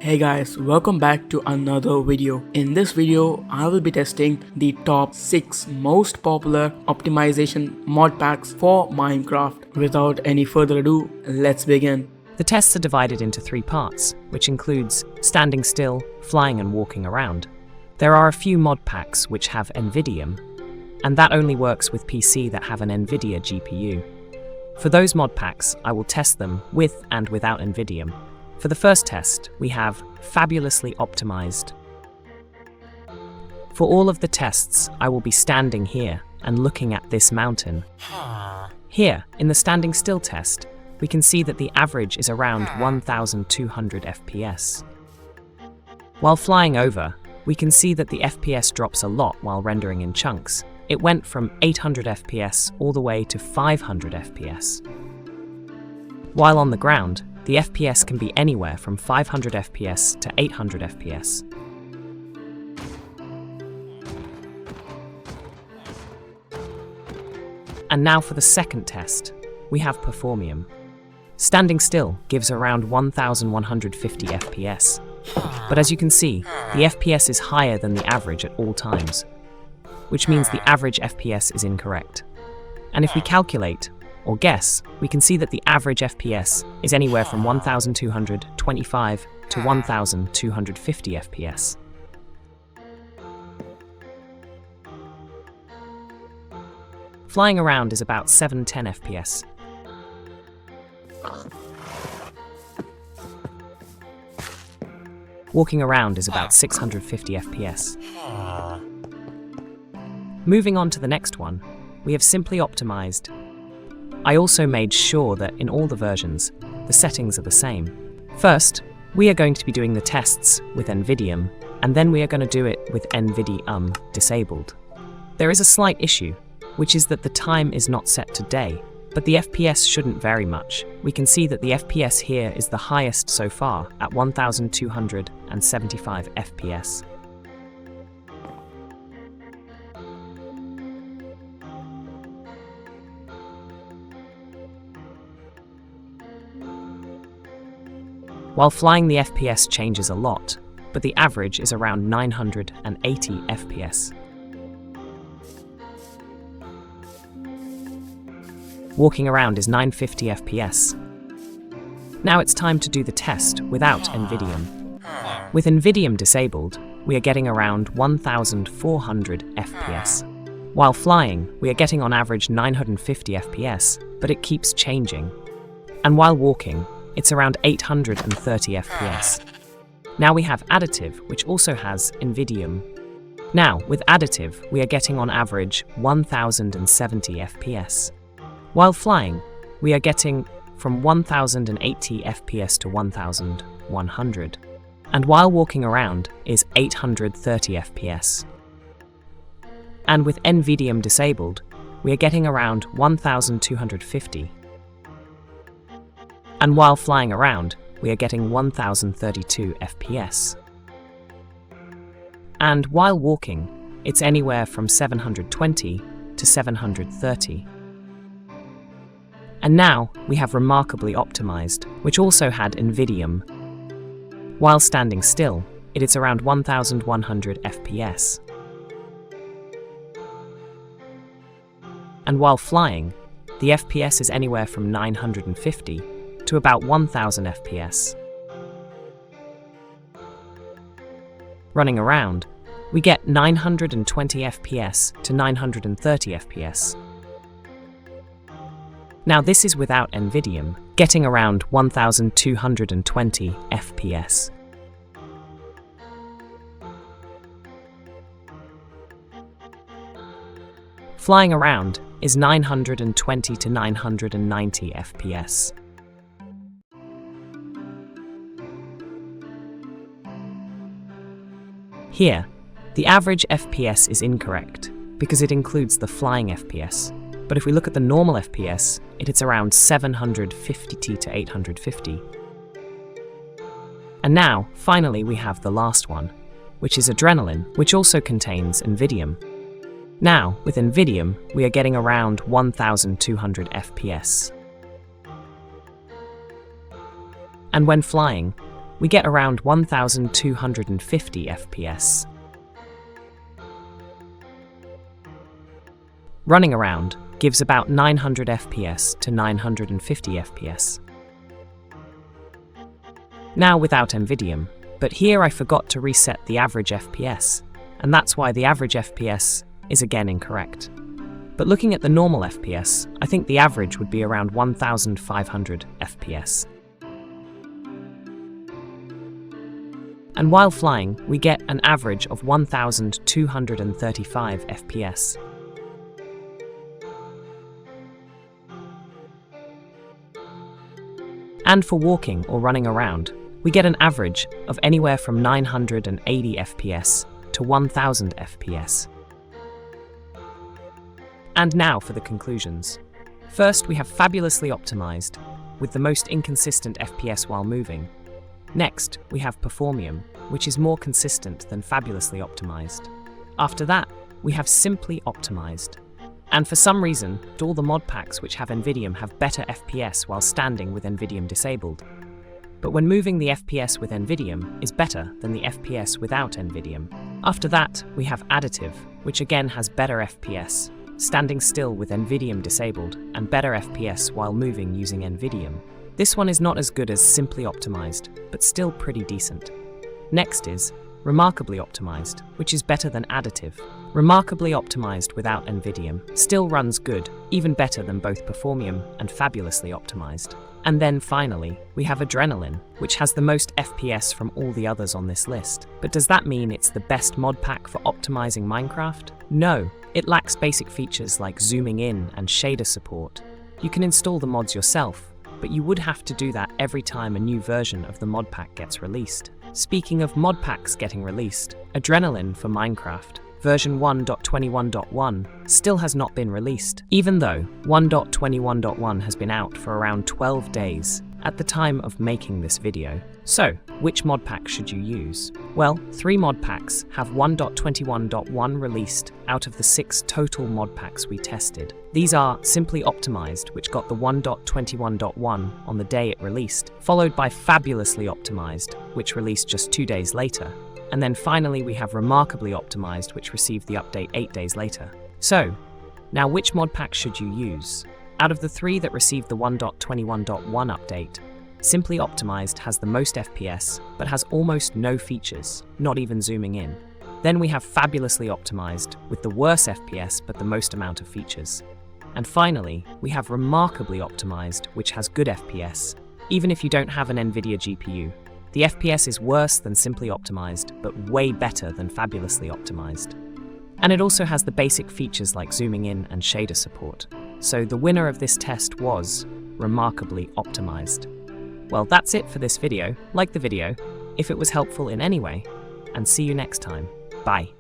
Hey guys, welcome back to another video. In this video, I will be testing the top 6 most popular optimization mod packs for Minecraft. Without any further ado, let's begin. The tests are divided into 3 parts, which includes standing still, flying and walking around. There are a few mod packs which have Nvidium, and that only works with PC that have an Nvidia GPU. For those mod packs, I will test them with and without Nvidium. For the first test, we have fabulously optimized. For all of the tests, I will be standing here and looking at this mountain. Here, in the standing still test, we can see that the average is around 1200 FPS. While flying over, we can see that the FPS drops a lot while rendering in chunks. It went from 800 FPS all the way to 500 FPS. While on the ground, the FPS can be anywhere from 500 FPS to 800 FPS. And now for the second test, we have Performium. Standing still gives around 1150 FPS. But as you can see, the FPS is higher than the average at all times, which means the average FPS is incorrect. And if we calculate, or guess, we can see that the average FPS is anywhere from 1225 to 1250 FPS. Flying around is about 710 FPS. Walking around is about 650 FPS. Moving on to the next one, we have simply optimized. I also made sure that in all the versions, the settings are the same. First, we are going to be doing the tests with Nvidium, and then we are going to do it with Nvidium disabled. There is a slight issue, which is that the time is not set to day, but the FPS shouldn't vary much. We can see that the FPS here is the highest so far at 1275 FPS. While flying, the FPS changes a lot, but the average is around 980 FPS. Walking around is 950 FPS. Now it's time to do the test without Nvidium. With Nvidium disabled, we are getting around 1400 FPS. While flying, we are getting on average 950 FPS, but it keeps changing. And while walking, it's around 830 FPS. Now we have Additive, which also has Nvidium. Now, with Additive, we are getting on average 1070 FPS. While flying, we are getting from 1080 FPS to 1100. And while walking around is 830 FPS. And with Nvidium disabled, we are getting around 1250. And while flying around, we are getting 1032 FPS. And while walking, it's anywhere from 720 to 730. And now we have Remarkably optimized, which also had Nvidium. While standing still, it is around 1100 FPS. And while flying, the FPS is anywhere from 950 to about 1000 FPS. Running around, we get 920 FPS to 930 FPS. Now this is without Nvidium, getting around 1220 FPS. Flying around is 920 to 990 FPS. Here, the average FPS is incorrect because it includes the flying FPS. But if we look at the normal FPS, it's around 750 to 850. And now, finally, we have the last one, which is Adrenaline, which also contains Nvidium. Now, with Nvidium, we are getting around 1200 FPS. And when flying, we get around 1250 FPS. Running around gives about 900 FPS to 950 FPS. Now without NVIDIA, but here I forgot to reset the average FPS, and that's why the average FPS is again incorrect. But looking at the normal FPS, I think the average would be around 1500 FPS. And while flying, we get an average of 1235 FPS. And for walking or running around, we get an average of anywhere from 980 FPS to 1000 FPS. And now for the conclusions. First, we have fabulously optimized, with the most inconsistent FPS while moving. Next, we have Performium, which is more consistent than fabulously optimized. After that, we have simply optimized. And for some reason, all the mod packs which have NVIDIA have better FPS while standing with NVIDIA disabled. But when moving, the FPS with NVIDIA is better than the FPS without NVIDIA. After that, we have Additive, which again has better FPS, standing still with NVIDIA disabled, and better FPS while moving using NVIDIA. This one is not as good as simply optimized, but still pretty decent. Next is Remarkably optimized, which is better than Additive. Remarkably optimized without NVIDIA still runs good, even better than both Performium and fabulously optimized. And then finally, we have Adrenaline, which has the most FPS from all the others on this list. But does that mean it's the best mod pack for optimizing Minecraft? No, it lacks basic features like zooming in and shader support. You can install the mods yourself, but you would have to do that every time a new version of the mod pack gets released. Speaking of mod packs getting released, Adrenaline for Minecraft version 1.21.1 still has not been released, even though 1.21.1 has been out for around 12 days at the time of making this video. So, which mod pack should you use? Well, 3 mod packs have 1.21.1 released out of the 6 total mod packs we tested. These are Simply Optimized, which got the 1.21.1 on the day it released, followed by Fabulously Optimized, which released just 2 days later. And then finally we have Remarkably Optimized, which received the update 8 days later. So, now which mod pack should you use? Out of the 3 that received the 1.21.1 update, Simply Optimized has the most FPS, but has almost no features, not even zooming in. Then we have Fabulously Optimized, with the worst FPS but the most amount of features. And finally, we have Remarkably Optimized, which has good FPS, even if you don't have an NVIDIA GPU. The FPS is worse than Simply Optimized, but way better than Fabulously Optimized. And it also has the basic features like zooming in and shader support. So the winner of this test was Remarkably Optimized. Well, that's it for this video. Like the video if it was helpful in any way, and see you next time. Bye.